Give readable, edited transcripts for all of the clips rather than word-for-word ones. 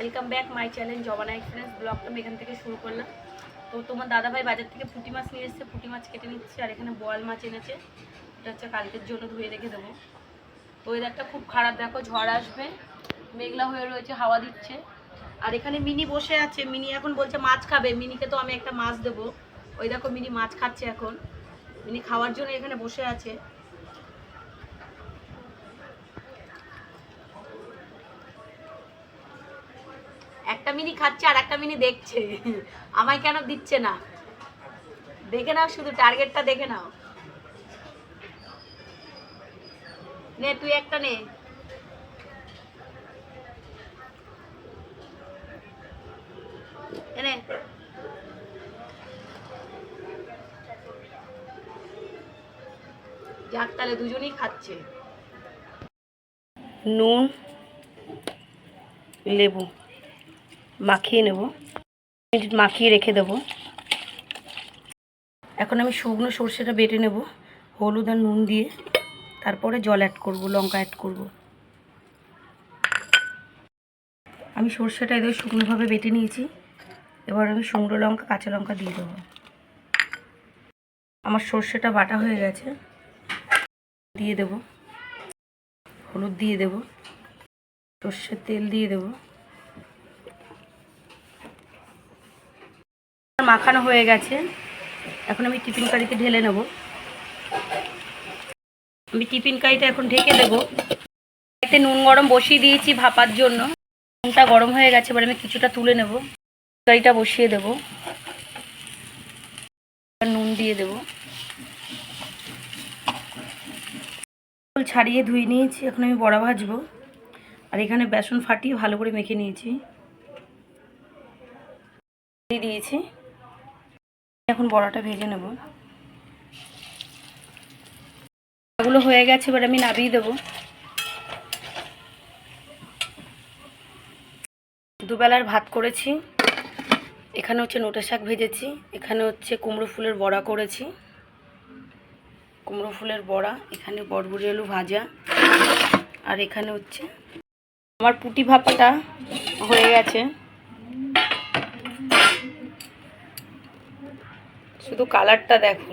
Welcome back my channel জবানা experience. ব্লগটা আমি এখান থেকে শুরু করলাম। তো তোমার দাদাভাই বাজার থেকে পুঁটি মাছ নিয়ে এসেছে, পুঁটি মাছ কেটে নিচ্ছে। আর এখানে বোয়াল মাছ এনেছে, এটা হচ্ছে কালকের জন্য ধুয়ে রেখে দেবো। তো ওয়েদারটা খুব খারাপ, দেখো ঝড় আসবে, মেঘলা হয়ে রয়েছে, হাওয়া দিচ্ছে। আর এখানে মিনি বসে আছে, মিনি এখন বলছে মাছ খাবে। মিনিকে তো আমি একটা মাছ দেবো। ওই দেখো মিনি মাছ খাচ্ছে এখন, মিনি খাওয়ার জন্য এখানে বসে আছে। একটা মিনি খাচ্ছে আর একটা মিনি দেখছে, আমায় কেন দিচ্ছে না। দেখে নাও, শুধু টার্গেটটা দেখে নাও। নে তুই একটা নে। এনে যাক, তাহলে দুজনেই খাচ্ছে। নুন লেবু মাখিয়ে নেব, মিনিট মাখিয়ে রেখে দেবো। এখন আমি শুকনো সর্ষেটা বেটে নেব হলুদ আর নুন দিয়ে, তারপরে জল অ্যাড করব, লঙ্কা অ্যাড করব। আমি সর্ষেটা এদের শুকনোভাবে বেটে নিয়েছি। এবার আমি শুকনো লঙ্কা কাঁচা লঙ্কা দিয়ে দেবো। আমার সর্ষেটা বাটা হয়ে গেছে, দিয়ে দেব হলুদ, দিয়ে দেব সর্ষের তেল, দিয়ে দেব। মাখানো হয়ে গেছে, এখন আমি টিফিন কারিতে ঢেলে নেব। আমি টিফিন কারিটা এখন ঢেকে দেবো। এতে নুন গরম বসিয়ে দিয়েছি ভাপার জন্য, নুনটা গরম হয়ে গেছে। এবার আমি কিছুটা তুলে নেব, কারিটা বসিয়ে দেব, নুন দিয়ে দেব। ছাড়িয়ে ধুয়ে নিয়েছি, এখন আমি বড়া ভাজবো। আর এখানে বেসন ফাটিয়ে ভালো করে মেখে নিয়েছি, দিয়ে দিয়েছি। এখন বড়াটা ভেজে নেব। এগুলো হয়ে গেছে, এবার আমি নামিয়ে দেবো। দুবেলার ভাত করেছি, এখানে হচ্ছে নোটে শাক ভেজেছি, এখানে হচ্ছে কুমড়ো ফুলের বড়া করেছি, কুমড়ো ফুলের বড়া, এখানে বরবটি আলু ভাজা, আর এখানে হচ্ছে আমার পুঁটি ভাপাটা হয়ে গেছে। শুধু কালারটা দেখো,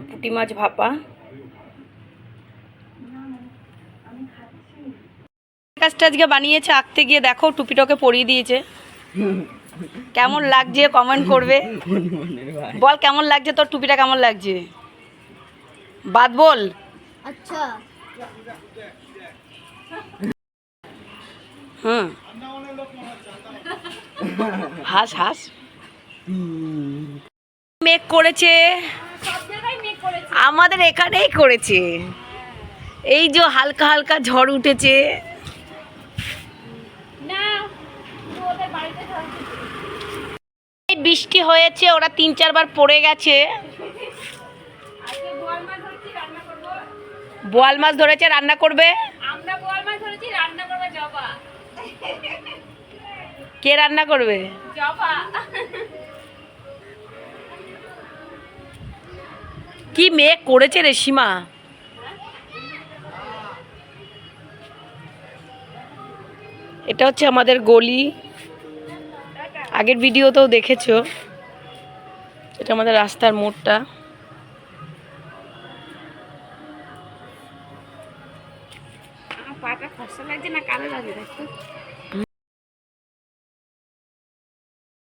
পুঁটি মাছ ভাপা। কাজটা আজকে বানিয়েছে, আঁকতে গিয়ে দেখো টুপিটাকে পরিয়ে দিয়েছে। কেমন লাগছে কমেন্ট করবে, বল কেমন লাগছে তোর টুপিটা, কেমন লাগছে বাদ বল। আচ্ছা হুম, হাস হাস। মেঘ করেছে, আমাদের এখানেই করেছে। এই যে হালকা হালকা ঝড় উঠেছে। বৃষ্টি হয়েছে, ওরা 3-4 বার পড়ে গেছে। বোয়াল মাছ ধরেছে, রান্না করবে। আমরা বোয়াল মাছ ধরেছি, রান্না করবে জবা। কে রান্না করবে? জবা। কি মেঘ করেছে রে সীমা। এটা হচ্ছে আমাদের গলি, আগের ভিডিওতেও দেখেছো। এটা আমাদের রাস্তার মোড়টা। পাটা ফসা লাগছে না কালো লাগে, দেখো